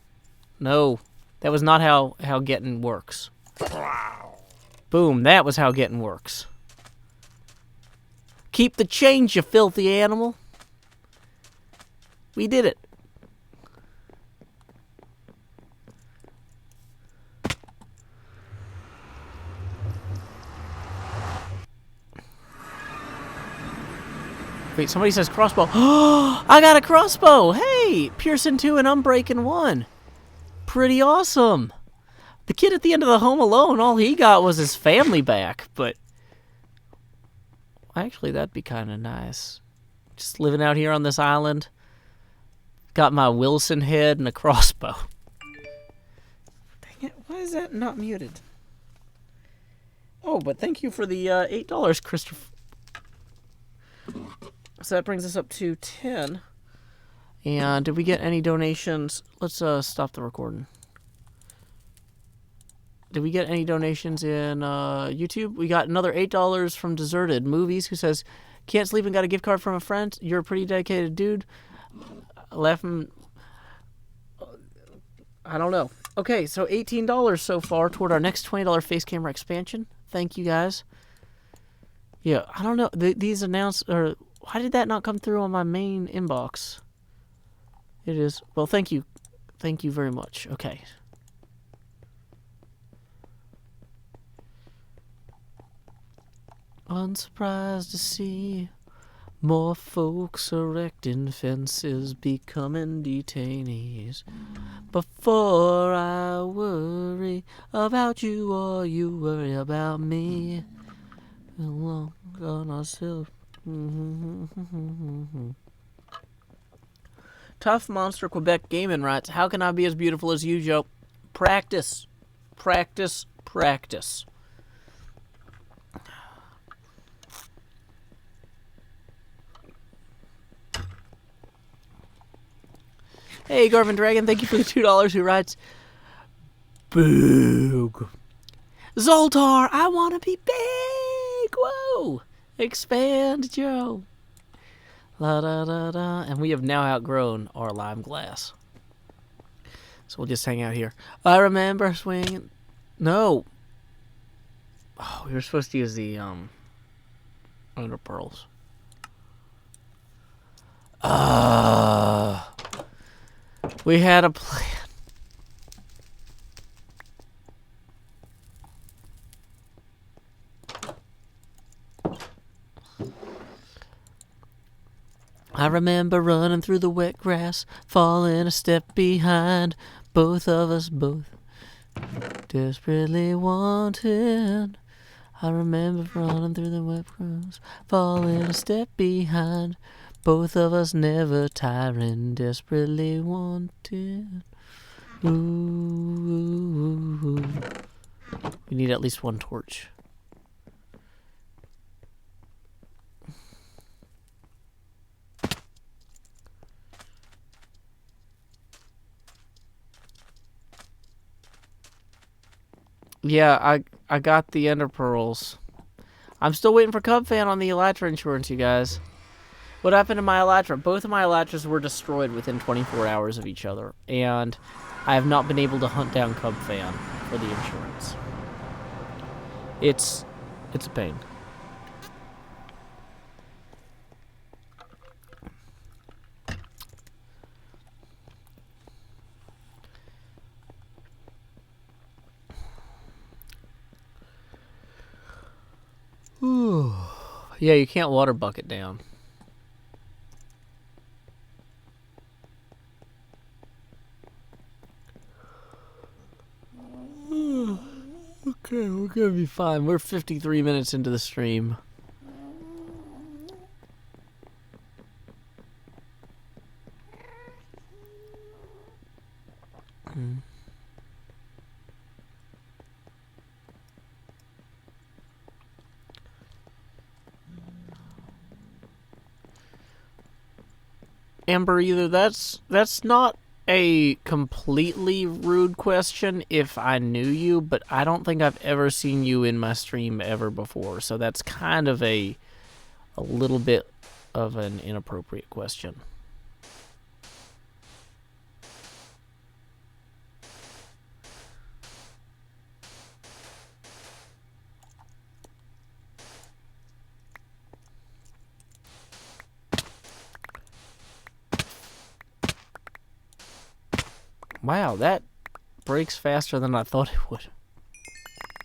No, that was not how getting works. Boom, that was how getting works. Keep the change, you filthy animal. We did it. Wait, somebody says crossbow. Oh, I got a crossbow. Hey, piercing 2 and unbreaking 1. Pretty awesome. The kid at the end of the Home Alone, all he got was his family back. But actually, that'd be kind of nice. Just living out here on this island. Got my Wilson head and a crossbow. Dang it, why is that not muted? Oh, but thank you for the $8, Christopher. So that brings us up to 10. And did we get any donations? Let's stop the recording. Did we get any donations in YouTube? We got another $8 from Deserted Movies, who says, "Can't sleep and got a gift card from a friend. You're a pretty dedicated dude." Laughing. I don't know. Okay, so $18 so far toward our next $20 face camera expansion. Thank you guys. Yeah, I don't know. These announced, or why did that not come through on my main inbox? It is. Well, thank you. Thank you very much. Okay. Unsurprised to see more folks erecting fences, becoming detainees. Before I worry about you or you worry about me. Along on ourselves. Tough Monster Quebec Gaming writes, "How can I be as beautiful as you, Joe? Practice. Practice. Practice." Hey, Garvin Dragon, thank you for the $2 who writes, "Boog. Zoltar, I want to be big. Whoa. Expand, Joe." La da da da. And we have now outgrown our lime glass. So we'll just hang out here. I remember swinging. No. Oh, we were supposed to use the under pearls. We had a plan. I remember running through the wet grass, falling a step behind. Both of us, both desperately wanted. I remember running through the wet grass, falling a step behind. Both of us never tiring, desperately wanted. Ooh, ooh, ooh, ooh. We need at least one torch. Yeah, I got the ender pearls. I'm still waiting for Cubfan on the Elytra insurance, you guys. What happened to my Elytra? Both of my Elytras were destroyed within 24 hours of each other, and I have not been able to hunt down Cubfan for the insurance. It's a pain. Yeah, you can't water bucket down. Okay, we're gonna be fine. We're 53 minutes into the stream. Amber, either that's not a completely rude question if I knew you, but I don't think I've ever seen you in my stream ever before, so that's kind of a little bit of an inappropriate question. Wow, that breaks faster than I thought it would.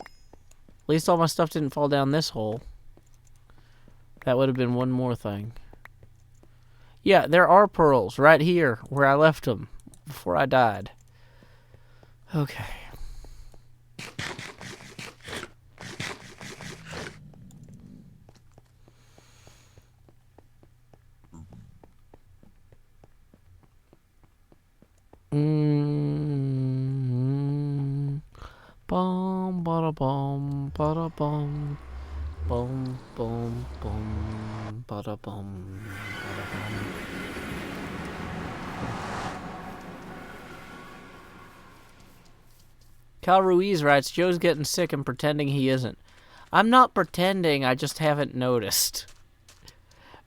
At least all my stuff didn't fall down this hole. That would have been one more thing. Yeah, there are pearls right here where I left them before I died. Okay. Bum, bada bum, bada bum. Boom, boom, boom, bada boom, bada boom. Cal Ruiz writes, Joe's getting sick and pretending he isn't. I'm not pretending, I just haven't noticed.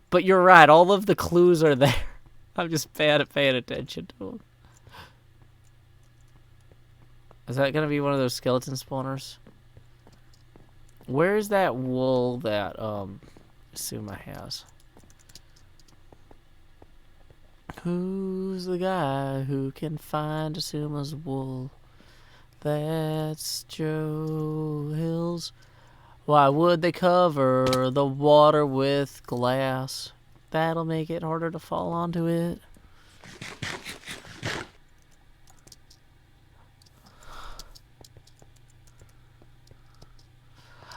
But you're right, all of the clues are there. I'm just bad at paying attention to them. Is that going to be one of those skeleton spawners? Where's that wool that Suma has? Who's the guy who can find Suma's wool? That's Joe Hills. Why would they cover the water with glass? That'll make it harder to fall onto it.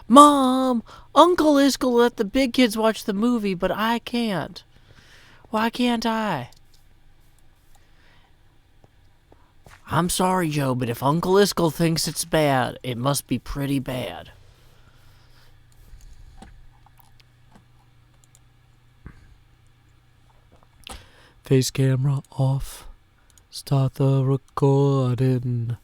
Mom! Uncle Iskall let the big kids watch the movie, but I can't. Why can't I? I'm sorry, Joe, but if Uncle Iskall thinks it's bad, it must be pretty bad. Face camera off. Start the recording.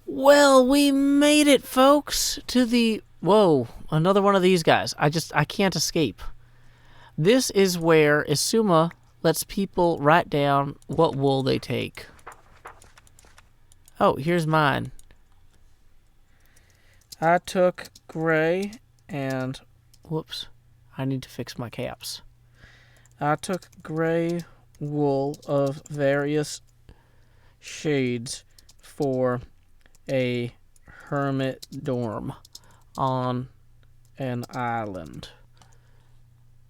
Well, we made it, folks, to the... Whoa, another one of these guys. I can't escape. This is where Isuma lets people write down what wool they take. Oh, here's mine. I took gray and... Whoops. I need to fix my caps. I took gray wool of various shades for a hermit dorm on an island.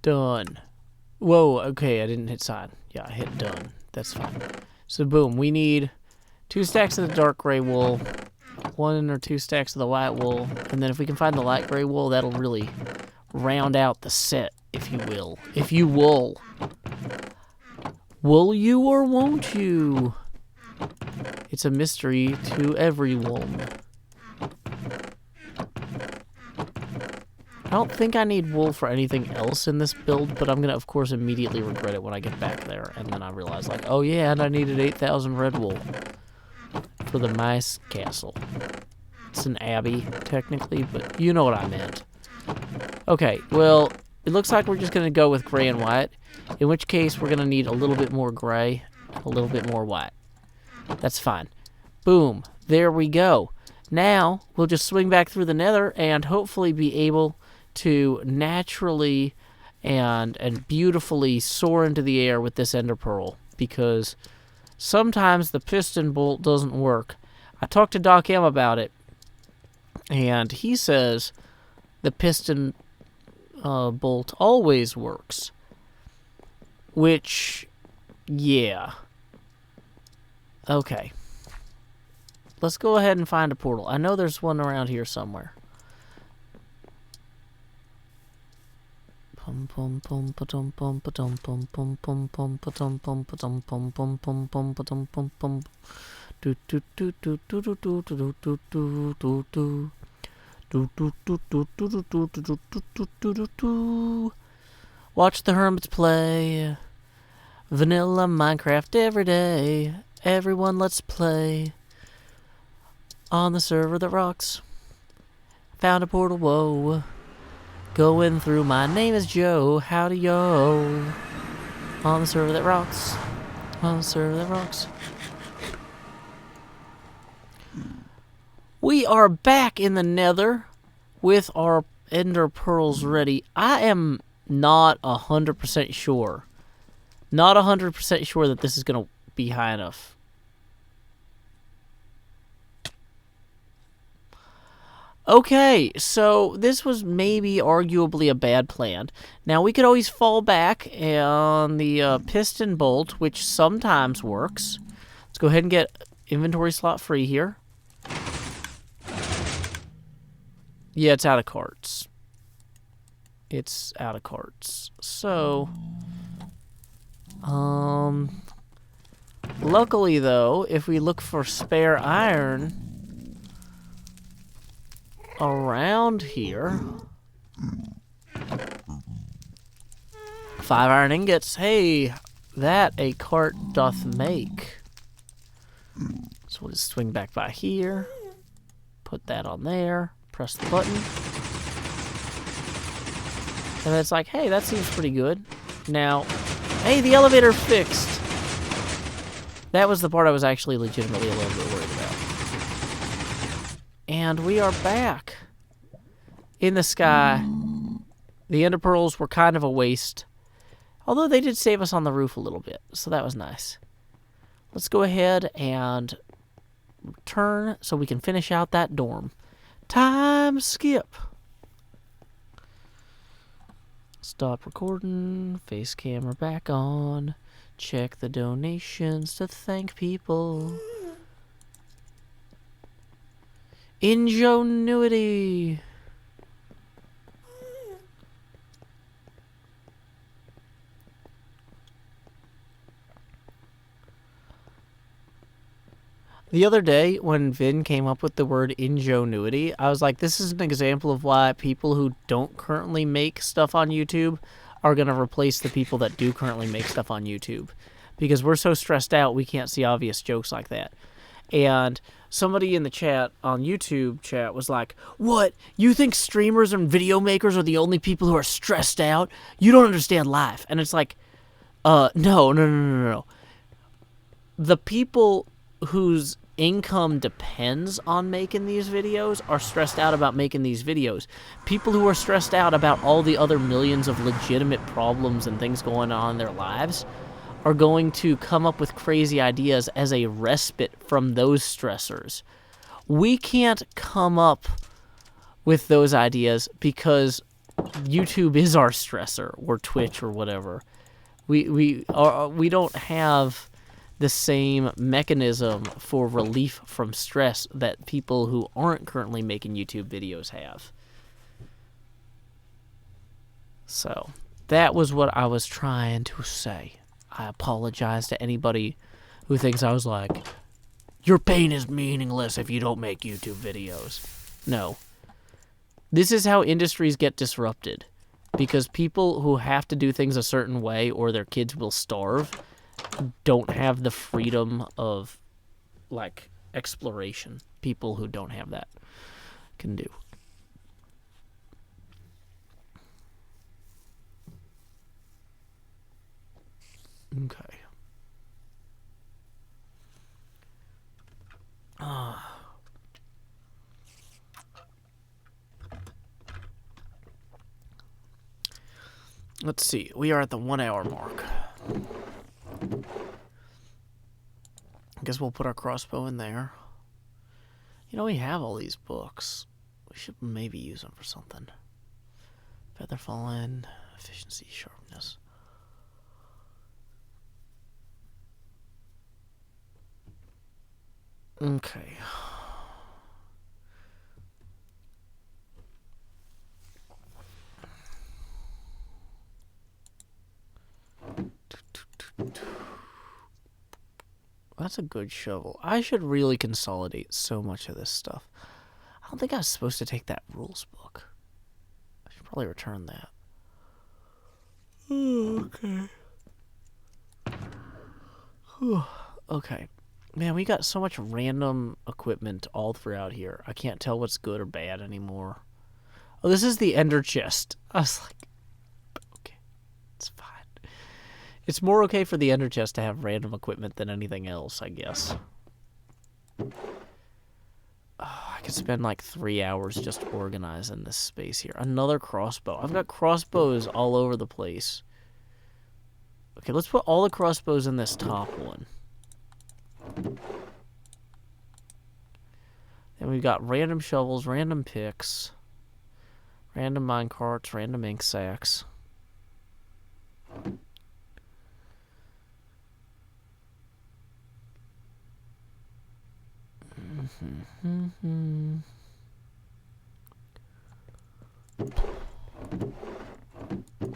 Done. Whoa, okay, I didn't hit sign. Yeah, I hit done. That's fine. So boom, we need 2 stacks of the dark gray wool, 1 or 2 stacks of the white wool, and then if we can find the light gray wool, that'll really round out the set, if you will. If you will. Will you or won't you? It's a mystery to everyone. I don't think I need wool for anything else in this build, but I'm going to, of course, immediately regret it when I get back there. And then I realize, like, oh yeah, and I needed 8,000 red wool for the mice castle. It's an abbey, technically, but you know what I meant. Okay, well, it looks like we're just going to go with gray and white, in which case we're going to need a little bit more gray, a little bit more white. That's fine. Boom. There we go. Now, we'll just swing back through the nether and hopefully be able to naturally and beautifully soar into the air with this ender pearl, because sometimes the piston bolt doesn't work. I talked to Doc M about it, and he says the piston bolt always works. Which, yeah. Okay. Let's go ahead and find a portal. I know there's one around here somewhere. Pum pum pum pum pum pum pum pum pum pum pum pum pum pum pum pum pum pum pum pum. Do do do do do do do do do do do do. Do do do do do do do do do do do do. Watch the hermits play. Vanilla Minecraft every day. Everyone, let's play. On the server that rocks. Found a portal, whoa. Going through, my name is Joe. Howdy, yo. On the server that rocks. On the server that rocks. We are back in the nether with our ender pearls ready. I am not 100% sure. Not 100% sure that this is going to be high enough. Okay, so this was maybe arguably a bad plan. Now, we could always fall back on the piston bolt, which sometimes works. Let's go ahead and get inventory slot free here. Yeah, it's out of carts. It's out of carts. So, luckily though, if we look for spare iron, around here. 5 iron ingots. Hey, that a cart doth make. So we'll just swing back by here. Put that on there. Press the button. And it's like, hey, that seems pretty good. Now, hey, the elevator fixed. That was the part I was actually legitimately a little bit worried about. And we are back in the sky. The ender pearls were kind of a waste. Although they did save us on the roof a little bit, so that was nice. Let's go ahead and return so we can finish out that dorm. Time skip. Stop recording. Face camera back on. Check the donations to thank people. Ingenuity. The other day, when Vin came up with the word ingenuity, I was like, this is an example of why people who don't currently make stuff on YouTube are going to replace the people that do currently make stuff on YouTube. Because we're so stressed out, we can't see obvious jokes like that. And somebody in the chat, on YouTube chat, was like, what? You think streamers and video makers are the only people who are stressed out? You don't understand life. And it's like, no. The people whose income depends on making these videos are stressed out about making these videos. People who are stressed out about all the other millions of legitimate problems and things going on in their lives are going to come up with crazy ideas as a respite from those stressors. We can't come up with those ideas because YouTube is our stressor, or Twitch, or whatever. We don't have the same mechanism for relief from stress that people who aren't currently making YouTube videos have. So, that was what I was trying to say. I apologize to anybody who thinks I was like, your pain is meaningless if you don't make YouTube videos. No. This is how industries get disrupted. Because people who have to do things a certain way or their kids will starve don't have the freedom of, like, exploration. People who don't have that can do. Okay. Let's see. We are at the 1 hour mark. I guess we'll put our crossbow in there. You know, we have all these books. We should maybe use them for something. Feather falling, efficiency, sharpness. Okay. That's a good shovel. I should really consolidate so much of this stuff. I don't think I was supposed to take that rules book. I should probably return that. Okay. Okay. Man, we got so much random equipment all throughout here. I can't tell what's good or bad anymore. Oh, this is the ender chest. I was like, okay, it's fine. It's more okay for the ender chest to have random equipment than anything else, I guess. Oh, I could spend like 3 hours just organizing this space here. Another crossbow. I've got crossbows all over the place. Okay, let's put all the crossbows in this top one. Then we've got random shovels, random picks, random mine carts, random ink sacks.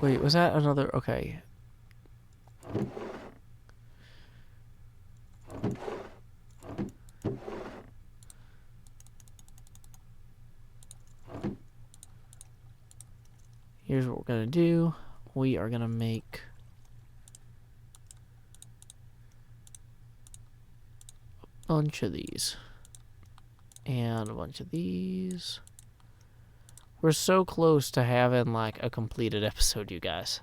Wait, was that another? Okay. Here's what we're gonna do. We are gonna make a bunch of these. And a bunch of these. We're so close to having, like, a completed episode, you guys.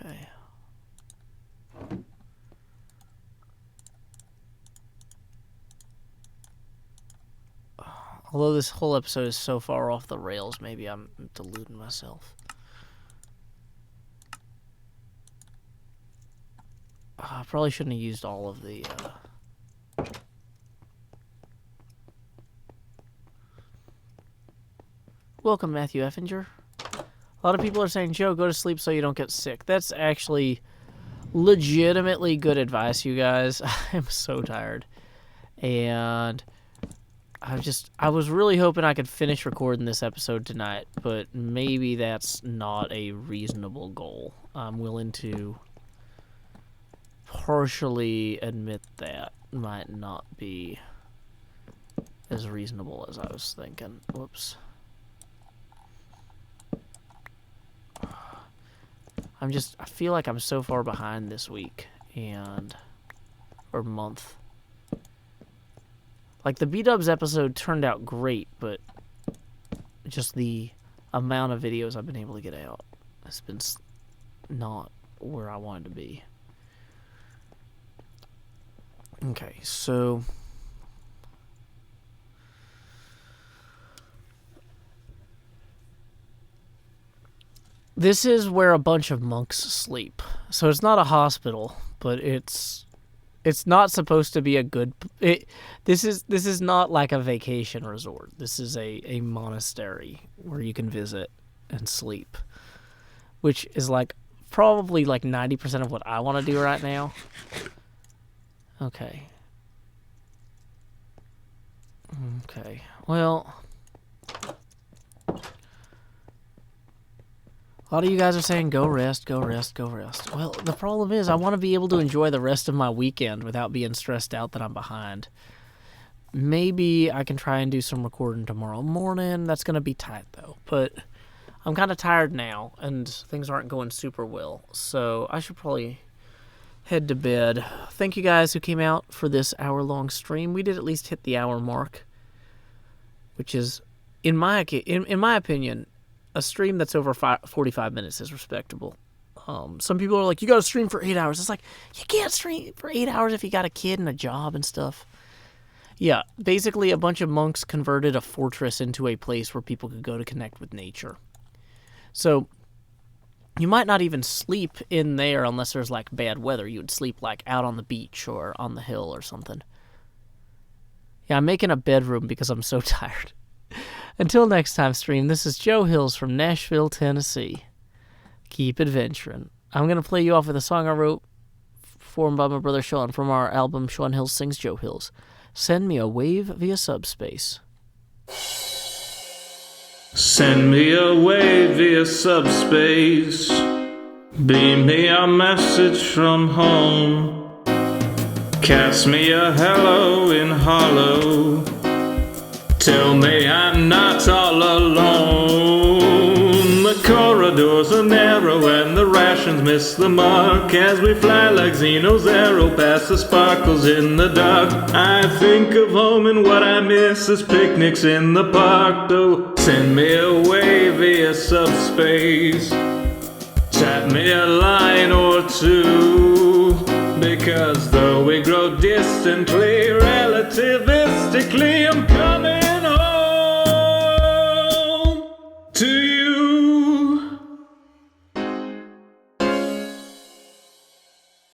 Okay. Although this whole episode is so far off the rails, maybe I'm deluding myself. I probably shouldn't have used all of the... Welcome, Matthew Effinger. A lot of people are saying, Joe, go to sleep so you don't get sick. That's actually legitimately good advice, you guys. I'm so tired. And I was really hoping I could finish recording this episode tonight, but maybe that's not a reasonable goal. I'm willing to partially admit that might not be as reasonable as I was thinking. Whoops. I feel like I'm so far behind this week or month. Like, the B-Dubs episode turned out great, but just the amount of videos I've been able to get out has been not where I wanted to be. Okay, so... This is where a bunch of monks sleep. So it's not a hospital, but it's not supposed to be a good... This is not like a vacation resort. This is a monastery where you can visit and sleep, which is like probably like 90% of what I want to do right now. Okay. Okay. Well... A lot of you guys are saying, go rest, go rest, go rest. Well, the problem is I want to be able to enjoy the rest of my weekend without being stressed out that I'm behind. Maybe I can try and do some recording tomorrow morning. That's going to be tight, though. But I'm kind of tired now, and things aren't going super well. So I should probably head to bed. Thank you guys who came out for this hour-long stream. We did at least hit the hour mark, which is, in my opinion... A stream that's over 45 minutes is respectable. Some people are like, you gotta stream for 8 hours. It's like, you can't stream for 8 hours if you got a kid and a job and stuff. Yeah, basically a bunch of monks converted a fortress into a place where people could go to connect with nature. So, you might not even sleep in there unless there's, like, bad weather. You would sleep, like, out on the beach or on the hill or something. Yeah, I'm making a bedroom because I'm so tired. Until next time, stream, this is Joe Hills from Nashville, Tennessee. Keep adventuring. I'm going to play you off with a song I wrote performed by my brother Sean from our album Sean Hills Sings Joe Hills. Send me a wave via subspace. Send me a wave via subspace. Beam me a message from home. Cast me a hello in hollow. Tell me I'm not all alone. The corridors are narrow and the rations miss the mark as we fly like Xeno's arrow past the sparkles in the dark. I think of home and what I miss is picnics in the park. So send me away via subspace. Tap me a line or two, because though we grow distantly, relativistically I'm